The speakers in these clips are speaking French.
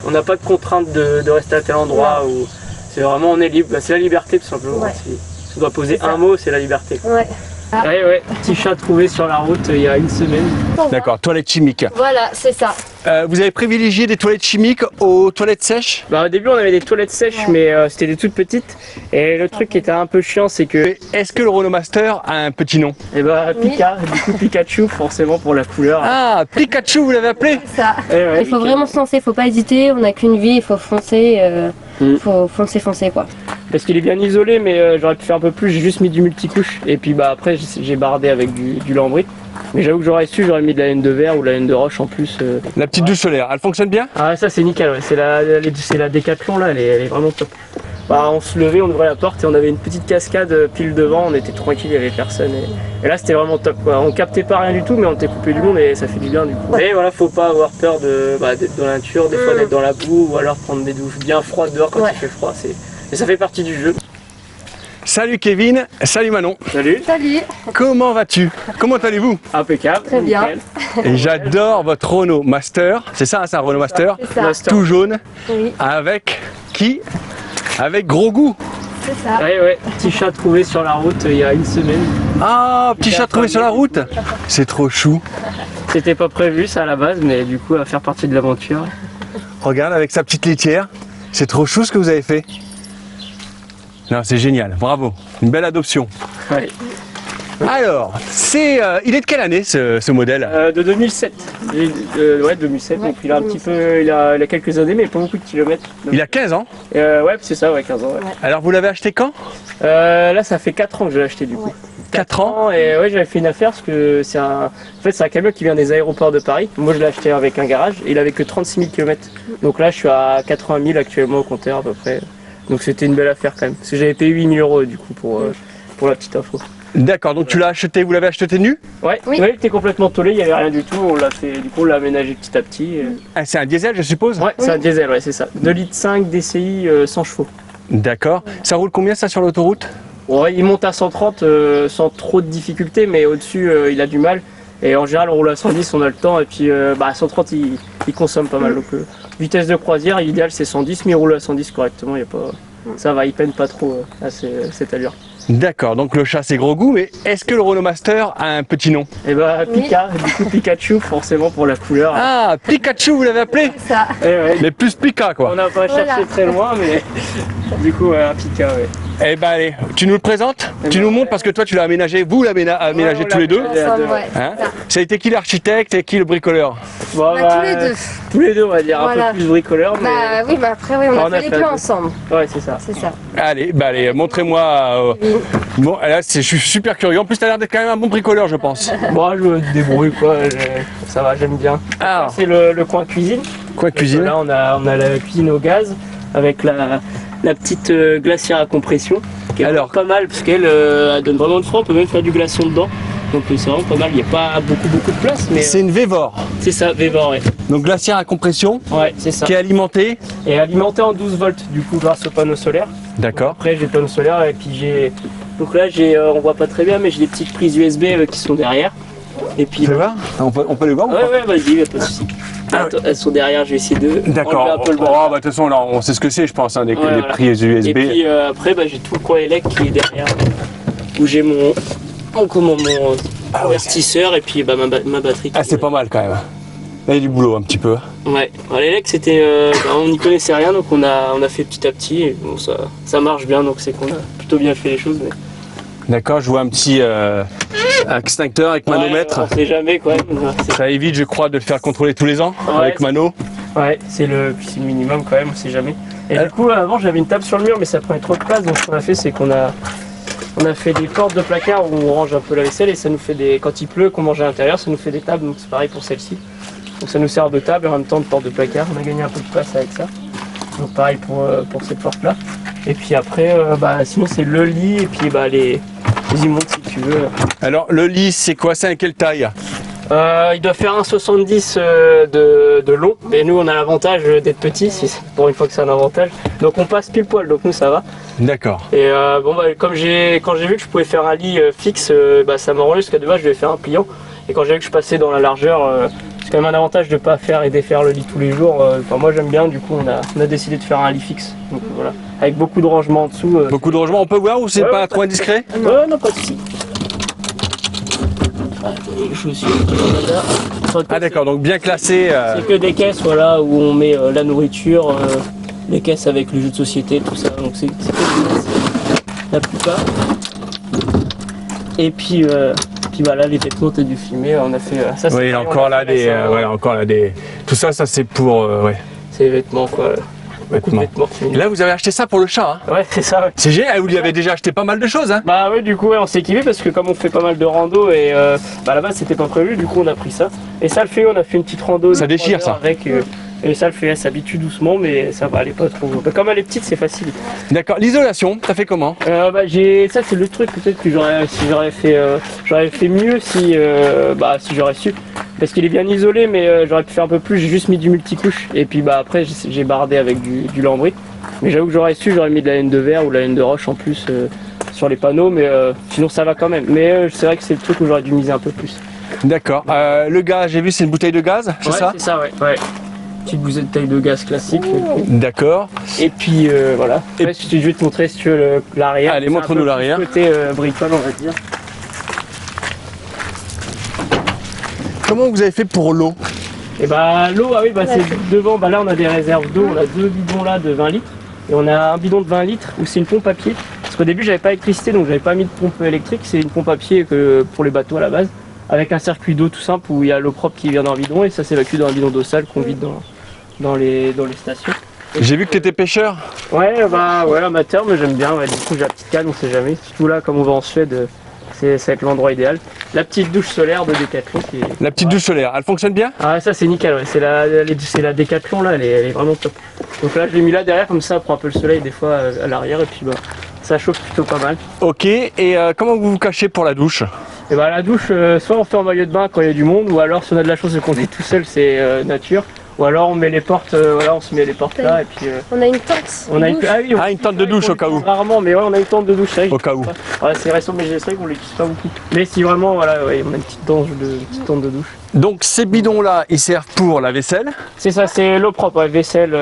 On n'a pas de contrainte de rester à tel endroit. C'est vraiment, on est libre. C'est la liberté tout simplement. Ouais. Si on doit poser un mot, c'est la liberté. Ouais. Ah. Ouais, petit chat trouvé sur la route il y a une semaine. D'accord, toilettes chimiques. Voilà, c'est ça. Vous avez privilégié des toilettes chimiques aux toilettes sèches? Bah, au début on avait des toilettes sèches mais c'était des toutes petites. Et le truc qui était un peu chiant c'est que... Est-ce que le Renault Master a un petit nom? Et bah Pika, du coup Pikachu forcément pour la couleur. Ah, Pikachu vous l'avez appelé? Ça. Ouais, Il faut vraiment se lancer, faut pas hésiter, on n'a qu'une vie, il faut foncer. Faut foncer quoi. Parce qu'il est bien isolé mais j'aurais pu faire un peu plus, j'ai juste mis du multicouche. Et puis bah après j'ai bardé avec du lambris. Mais j'avoue que j'aurais mis de la laine de verre ou de la laine de roche en plus. La petite douche solaire, elle fonctionne bien? Ah ça c'est nickel, ouais. C'est la Décathlon là, elle est vraiment top. Bah, on se levait, on ouvrait la porte et on avait une petite cascade pile devant, on était tranquille, il n'y avait personne. Et là c'était vraiment top quoi. On captait pas rien du tout mais on était coupé du monde et ça fait du bien du coup. Et voilà, faut pas avoir peur d'être dans la nature, des fois d'être dans la boue ou alors prendre des douches bien froides dehors quand il fait froid. Et ça fait partie du jeu. Salut Kevin, salut Manon. Salut. Salut. Comment vas-tu? Comment allez-vous? Impeccable. Très bien. Nickel. Et j'adore votre Renault Master, c'est ça, c'est un Renault Master, C'est ça. Master. tout jaune, Oui, avec qui? Avec gros goût. c'est ça. Ouais, petit chat trouvé sur la route il y a une semaine. Ah, petit chat trouvé sur la route. C'est trop chou. C'était pas prévu ça à la base mais du coup à faire partie de l'aventure. Regarde avec sa petite litière. C'est trop chou ce que vous avez fait. Non, c'est génial, bravo. Une belle adoption. Ouais. Alors, il est de quelle année ce modèle? De 2007. Ouais, 2007. Donc il a un petit peu, il a quelques années, mais pas beaucoup de kilomètres. Donc, Il a 15 ans. ouais, c'est ça, ouais, 15 ans. Ouais. Alors vous l'avez acheté quand? Là, ça fait 4 ans que je l'ai acheté du coup. 4 ans. Et ouais, j'avais fait une affaire parce que c'est en fait, c'est un camion qui vient des aéroports de Paris. Moi, je l'ai acheté avec un garage et il avait que 36 000 km. Donc là, je suis à 80 000 actuellement au compteur à peu près. Donc c'était une belle affaire quand même. Parce que j'avais payé 8 000 € du coup pour la petite info. D'accord, donc tu l'as acheté, vous l'avez acheté nu? Ouais, Oui. ouais, il était complètement tollé, il n'y avait rien du tout. On l'a fait, du coup, on l'a aménagé petit à petit. Ah, c'est un diesel, je suppose? Ouais, c'est un diesel, ouais, c'est ça. 2,5 litres DCI 100 chevaux. D'accord. Ça roule combien ça sur l'autoroute? Ouais, il monte à 130 sans trop de difficultés, mais au-dessus, il a du mal. Et en général, on roule à 110, on a le temps. Et puis à 130, il consomme pas mal. Donc, vitesse de croisière, l'idéal c'est 110, mais il roule à 110 correctement. Y a pas... Ça va, il peine pas trop à cette allure. D'accord, donc le chat c'est gros goût, mais est-ce que le Renault Master a un petit nom? Et bah, Pika, du coup, Pikachu, forcément pour la couleur. Ah, Pikachu vous l'avez appelé? Ça. Et ouais, Mais plus Pika quoi. on n'a pas cherché très loin, mais du coup, un Pika, ouais. Eh ben allez, tu nous le présentes? Tu nous montres parce que toi tu l'as aménagé, vous l'avez aménagé on tous l'a les deux. aménagé. Ensemble, ouais. Hein? Ça a été qui l'architecte et qui le bricoleur? Bon, Bah, tous les deux. Tous les deux, on va dire, un Voilà. peu plus bricoleur, mais... Bah oui, mais après, oui, on On a a fait les fait plans deux. ensemble. Ouais, c'est ça. C'est ça. Allez, bah allez, montrez-moi. Bon, là je suis super curieux. En plus, t'as l'air d'être quand même un bon bricoleur, je pense. Moi, je me débrouille, quoi. Ça va, j'aime bien. Ah, C'est le coin cuisine. quoi cuisine? Là, on a la cuisine au gaz avec la petite glacière à compression qui est Alors. pas mal parce qu'elle elle donne vraiment de froid. On peut même faire du glaçon dedans. Donc c'est vraiment pas mal. Il n'y a pas beaucoup de place, mais C'est une Vévor. c'est ça, Vévor, ouais. Donc glacière à compression Ouais, c'est ça. qui est alimentée. Et alimenté en 12 volts du coup grâce au panneau solaire. D'accord. Après j'ai le panneau solaire et puis j'ai. Donc là on voit pas très bien mais j'ai des petites prises USB qui sont derrière. Et puis. Tu veux voir? On peut les voir ou pas? Ouais, vas-y, y a pas de soucis. Attends, elles sont derrière, je vais essayer de. D'accord. enlever un peu le Oh, bas. bah, de toute façon, là, on sait ce que c'est, je pense, hein, des Voilà. prises USB. Et puis après, j'ai tout le coin élec qui est derrière, où j'ai mon convertisseur et puis ma batterie. Ah, c'est pas mal quand même. Là, il y a du boulot un petit peu. Ouais, l'élec c'était, on n'y connaissait rien donc on a fait petit à petit. Et bon, ça marche bien donc c'est qu'on a plutôt bien fait les choses. Mais... D'accord, je vois un petit extincteur avec manomètre. Ouais, on sait jamais quoi. Ça évite, je crois, de le faire contrôler tous les ans avec Mano. Ouais, c'est le minimum quand même, on sait jamais. Et du coup, avant j'avais une table sur le mur mais ça prenait trop de place donc ce qu'on a fait c'est qu'on a fait des portes de placard où on range un peu la vaisselle et ça nous fait quand il pleut, qu'on mange à l'intérieur, ça nous fait des tables, donc c'est pareil pour celle-ci. Donc ça nous sert de table et en même temps de porte de placard, on a gagné un peu de place avec ça. Donc pareil pour cette porte là. Et puis après, sinon c'est le lit et puis les immondes si tu veux. Alors, le lit, c'est quoi? C'est à quelle taille? Il doit faire 1,70 de long et nous on a l'avantage d'être petit, pour une fois que c'est un avantage. Donc on passe pile poil, donc nous ça va. D'accord. Et quand j'ai vu que je pouvais faire un lit fixe, ça m'a rendu parce qu'à de base je devais faire un pliant. Et quand j'ai vu que je passais dans la largeur, c'est quand même un avantage de ne pas faire et défaire le lit tous les jours. Enfin, moi j'aime bien, du coup on a décidé de faire un lit fixe. Donc voilà, avec beaucoup de rangements en dessous. Beaucoup de rangements, on peut voir ou c'est Ouais, pas ouais, trop indiscret? Ouais, non, pas de soucis. Les chaussures, Ah d'accord, donc bien classé. c'est que des caisses voilà, où on met la nourriture, les caisses avec les jeux de société, tout ça. Donc c'est que des caisses, la plupart. Et puis voilà, les vêtements, t'as dû filmer, on a fait ça. Oui, encore là des, encore là des. Tout ça, ça c'est pour, ouais, C'est les vêtements quoi. Beaucoup de vêtements. vêtements. Et là, vous avez acheté ça pour le chat, hein? Ouais, c'est ça. Ouais. C'est génial. Vous lui avez déjà acheté pas mal de choses, hein? Bah ouais, du coup, ouais, on s'est kiffé parce que comme on fait pas mal de rando et bah là-bas c'était pas prévu, du coup on a pris ça. Et ça le fait, on a fait une petite rando. Ça de 3 déchire, heures ça. Avec, et ça le fait, elle s'habitue doucement, mais ça va, elle est pas trop. Bah, comme elle est petite, c'est facile. D'accord. L'isolation, t'as fait comment? Bah ça c'est le truc peut-être que j'aurais fait mieux si si j'aurais su. Parce qu'il est bien isolé, mais j'aurais pu faire un peu plus. J'ai juste mis du multicouche et puis bah après j'ai bardé avec du lambris. Mais j'avoue que j'aurais su, j'aurais mis de la laine de verre ou de la laine de roche en plus sur les panneaux, mais sinon ça va quand même. Mais c'est vrai que c'est le truc où j'aurais dû miser un peu plus. D'accord. Le gaz, j'ai vu, c'est une bouteille de gaz, c'est ça? C'est ça, ouais. Petite bouteille de gaz classique. D'accord. Et puis voilà. Après, je vais te montrer si tu veux l'arrière. Allez, montre-nous l'arrière. Côté bricole, on va dire. Comment vous avez fait pour l'eau? Et bah l'eau, ah oui, bah c'est devant. Bah là on a des réserves d'eau. On a 2 bidons là de 20 litres. Et on a un bidon de 20 litres où c'est une pompe à pied. Parce qu'au début j'avais pas d'électricité, donc j'avais pas mis de pompe électrique. C'est une pompe à pied que pour les bateaux à la base. Avec un circuit d'eau tout simple où il y a l'eau propre qui vient dans le bidon et ça s'évacue dans un bidon d'eau sale qu'on vide dans les stations. J'ai vu que tu étais pêcheur. Ouais, bah ouais, amateur, mais j'aime bien. Ouais, du coup, j'ai la petite canne, on sait jamais. Surtout là, comme on va en Suède, ça va être l'endroit idéal. La petite douche solaire de Decathlon. La petite douche solaire, elle fonctionne bien? Ah, ça c'est nickel, ouais. C'est la Decathlon là, elle est vraiment top. Donc là, je l'ai mis là derrière, comme ça, elle prend un peu le soleil des fois à l'arrière et puis bah, ça chauffe plutôt pas mal. Ok, et comment vous vous cachez pour la douche? Et bah, la douche, soit on fait en maillot de bain quand il y a du monde, ou alors si on a de la chance et qu'on est tout seul, c'est nature. Ou alors on met les portes, voilà, on se met les portes là et puis. On a une tente. On a une, une tente de douche au cas où. Rarement, mais ouais, on a une tente de douche, c'est vrai. Au cas où. Ouais, c'est récent, mais c'est vrai qu'on l'utilise pas beaucoup. Mais si vraiment, voilà, ouais, on a une petite tente de douche. Donc ces bidons-là, ils servent pour la vaisselle? C'est ça, c'est l'eau propre, ouais, vaisselle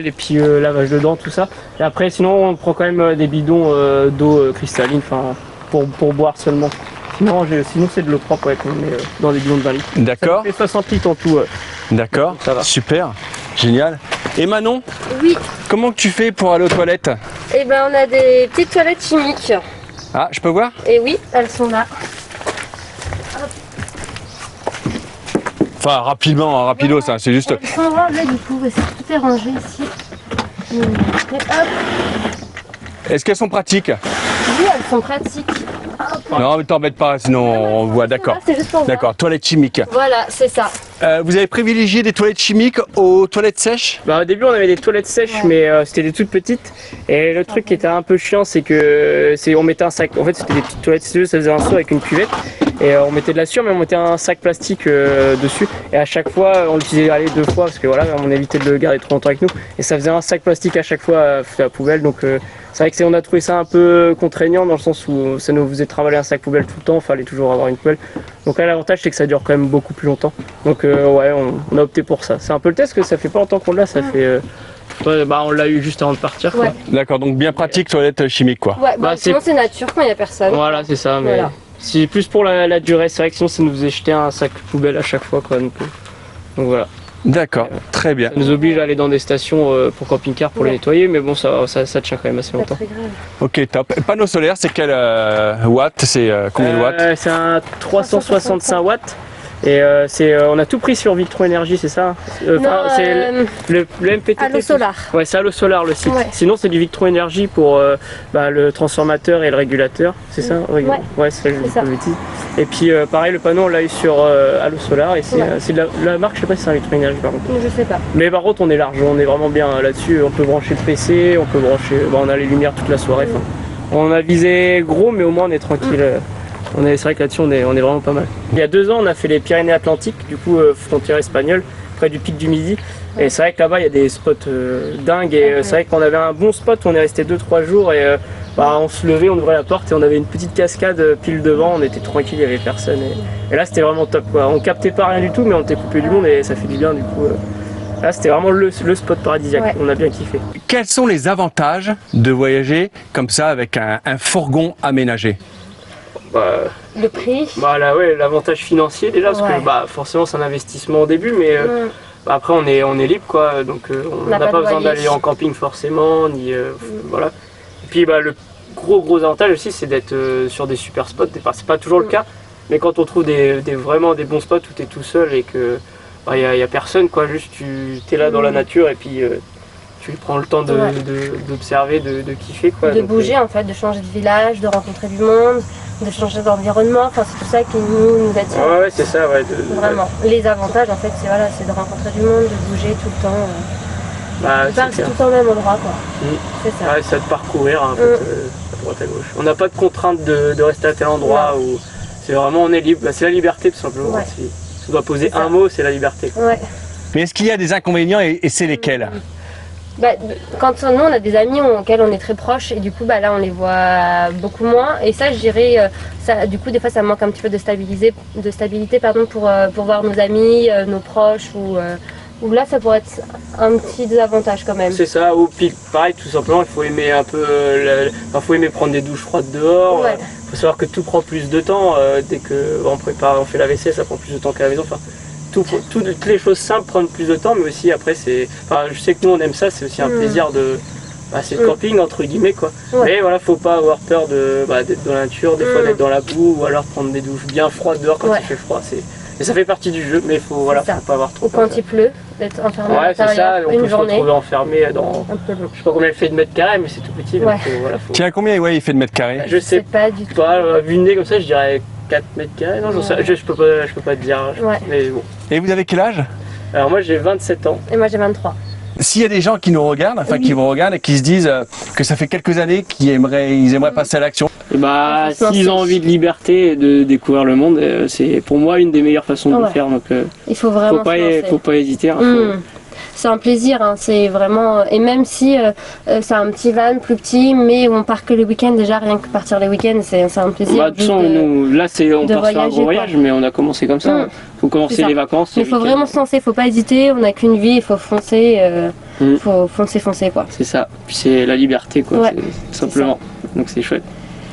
et puis lavage de dents, tout ça. Et après, sinon, on prend quand même des bidons d'eau cristalline, enfin, pour boire seulement. Sinon c'est de l'eau propre ouais, qu'on met dans des bidons de 20 litres. D'accord. Ça fait 60 litres en tout. D'accord, ça va. Super, génial. Et Manon, Oui, comment tu fais pour aller aux toilettes? et ben on a des petites toilettes chimiques. Ah, je peux voir? Et oui, elles sont là. Enfin, rapidement, rapido, ça, c'est juste... Elles sont rangées du coup, tout est rangé ici. Et hop, Est-ce qu'elles sont pratiques? oui, elles sont pratiques. Non, mais t'embête pas, sinon on voit, d'accord. C'est juste pour voir. D'accord, toilettes chimiques. Voilà, c'est ça. Vous avez privilégié des toilettes chimiques aux toilettes sèches? Bah, au début on avait des toilettes sèches mais c'était des toutes petites et le truc qui était un peu chiant c'est que on mettait un sac, en fait c'était des petites toilettes, ça faisait un seau avec une cuvette et on mettait de la sueur mais on mettait un sac plastique dessus et à chaque fois on l'utilisait 2 fois parce que voilà on évitait de le garder trop longtemps avec nous et ça faisait un sac plastique à chaque fois à la poubelle donc c'est vrai que on a trouvé ça un peu contraignant dans le sens où ça nous faisait travailler un sac poubelle tout le temps, fallait toujours avoir une poubelle. Donc là l'avantage c'est que ça dure quand même beaucoup plus longtemps. Donc ouais on a opté pour ça. C'est un peu le test que ça fait pas longtemps qu'on l'a, ça fait on l'a eu juste avant de partir quoi. Ouais. D'accord, donc bien pratique toilette chimique quoi. Ouais, sinon c'est nature quand il n'y a personne. Voilà c'est ça, mais Voilà. c'est plus pour la durée, c'est vrai que sinon ça nous faisait jeter un sac poubelle à chaque fois quoi. Donc voilà. D'accord, très bien. Ça nous oblige à aller dans des stations pour camping-car pour les nettoyer, mais bon ça tient quand même assez Pas longtemps. très grave. Ok, top. Panneau solaire, c'est quel watt? C'est combien de watts? C'est un 365 watts. Et on a tout pris sur Victron Énergie, c'est ça? C'est le MPTT. Allo Solar. Ouais, c'est Allo Solar le site. Ouais. Sinon, c'est du Victron Énergie pour le transformateur et le régulateur, c'est ça? Ouais, c'est ça, je dis pas de bêtises. Et puis pareil, le panneau on l'a eu sur Allo Solar et c'est de la marque, je sais pas si c'est un Victron Énergie par contre. Je sais pas. Mais par contre, on est large, on est vraiment bien là-dessus. On peut brancher le PC, on peut brancher. On a les lumières toute la soirée. On a visé gros, mais au moins on est tranquille. C'est vrai que là-dessus on est vraiment pas mal. Il y a 2 ans on a fait les Pyrénées-Atlantiques, du coup frontière espagnole, près du pic du Midi. Et c'est vrai que là-bas il y a des spots dingues et c'est vrai qu'on avait un bon spot où on est resté 2-3 jours et bah, on se levait, on ouvrait la porte et on avait une petite cascade pile devant, on était tranquille, il n'y avait personne. Et là c'était vraiment top quoi. On captait pas rien du tout, mais on était coupé du monde et ça fait du bien du coup. Là c'était vraiment le spot paradisiaque, Ouais. on a bien kiffé. Quels sont les avantages de voyager comme ça avec un fourgon aménagé? Bah, Le prix. bah là ouais, l'avantage financier déjà, parce Ouais. que bah, forcément c'est un investissement au début, mais bah, après on est libre quoi, donc on n'a n'a pas pas de besoin loyer. d'aller en camping forcément, ni voilà. Et puis bah, le gros avantage aussi c'est d'être sur des super spots, c'est pas toujours le cas, mais quand on trouve vraiment des bons spots où tu es tout seul et que bah, y a personne quoi, juste tu es là dans la nature et puis tu prends le temps d'observer, de kiffer quoi. De Donc, bouger en fait, de changer de village, de rencontrer du monde, de changer d'environnement. Enfin, c'est tout ça qui nous attire. ouais c'est ça, ouais. Vraiment. Les avantages en fait, c'est voilà, c'est de rencontrer du monde, de bouger tout le temps. Bah, Enfin, c'est tout le temps au même endroit quoi. C'est ça. Ouais, ça de parcourir un peu à droite à gauche. On n'a pas de contrainte de rester à tel endroit où c'est vraiment on est libre. Bah, c'est la liberté tout simplement. Ouais. Si on doit poser C'est ça. un mot, c'est la liberté. Ouais. Mais est-ce qu'il y a des inconvénients et c'est lesquels? Bah, quand nous on a des amis auxquels on est très proches et du coup bah là on les voit beaucoup moins et ça je dirais ça du coup des fois ça manque un petit peu de stabilité pardon pour voir nos amis, nos proches ou là ça pourrait être un petit désavantage quand même. C'est ça, ou puis pareil tout simplement il faut aimer un peu faut aimer prendre des douches froides dehors. Ouais. Faut savoir que tout prend plus de temps dès que on prépare, on fait la vaisselle, ça prend plus de temps qu'à la maison. Enfin, toutes les choses simples prennent plus de temps, mais aussi après c'est. Enfin, je sais que nous on aime ça, c'est aussi un plaisir de. Bah, c'est le camping entre guillemets quoi. Ouais. Mais voilà, faut pas avoir peur d'être dans la nature, des fois d'être dans la boue, ou alors prendre des douches bien froides dehors quand il fait froid. Et ça fait partie du jeu, mais faut pas avoir trop Ou peur. quand il pleut, d'être enfermé à Ouais, c'est ça, l'intérieur on une peut se journée. retrouver enfermé dans. Un peu long. Je sais pas combien il fait de mètres carrés, mais c'est tout petit. Donc, Ouais. voilà, Tiens, combien il fait de mètres carrés? Je sais C'est pas du tout. pas, vu le nez comme ça, je dirais 4 mètres carrés. Non, je peux pas te dire. Ouais. Mais bon. Et vous avez quel âge? Alors moi j'ai 27 ans. Et moi j'ai 23. S'il y a des gens qui nous regardent, enfin qui vous regardent et qui se disent que ça fait quelques années qu'ils aimeraient passer à l'action, Et bah, faut se s'ils ont lancer. envie de liberté et de découvrir le monde, c'est pour moi une des meilleures façons de le Ouais. faire. Donc Il faut vraiment se lancer. faut pas hésiter. Hein, C'est un plaisir, hein, c'est vraiment. Et même si c'est un petit van plus petit, mais on part que les week-ends, déjà rien que partir les week-ends, c'est un plaisir. Bah, de toute juste façon, nous, là on de part sur un gros voyager, voyage, quoi. mais on a commencé comme ça. Faut C'est commencer ça. les vacances. Mais les il faut week-ends. vraiment se lancer, faut pas hésiter, on n'a qu'une vie, il faut foncer, faut foncer quoi. C'est ça. Puis c'est la liberté quoi, Ouais. c'est simplement. Donc c'est chouette.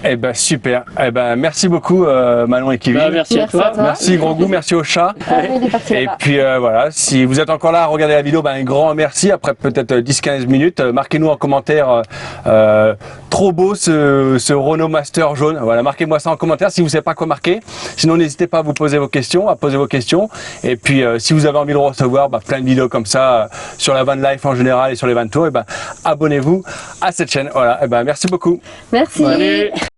eh ben super. Eh ben merci beaucoup Manon et Kevin. Bah, merci à Merci toi. à toi. Merci Gros Goût, merci au chat. Ah, il est parti Et là-bas. puis voilà, si vous êtes encore là à regarder la vidéo, ben, un grand merci. Après peut-être 10-15 minutes, marquez-nous en commentaire trop beau ce Renault Master jaune. Voilà, marquez-moi ça en commentaire si vous ne savez pas quoi marquer. Sinon n'hésitez pas à vous poser vos questions, Et puis si vous avez envie de recevoir plein de vidéos comme ça sur la van life en général et sur les van tours, et ben abonnez-vous à cette chaîne. Voilà, et ben merci beaucoup. Merci. Allez.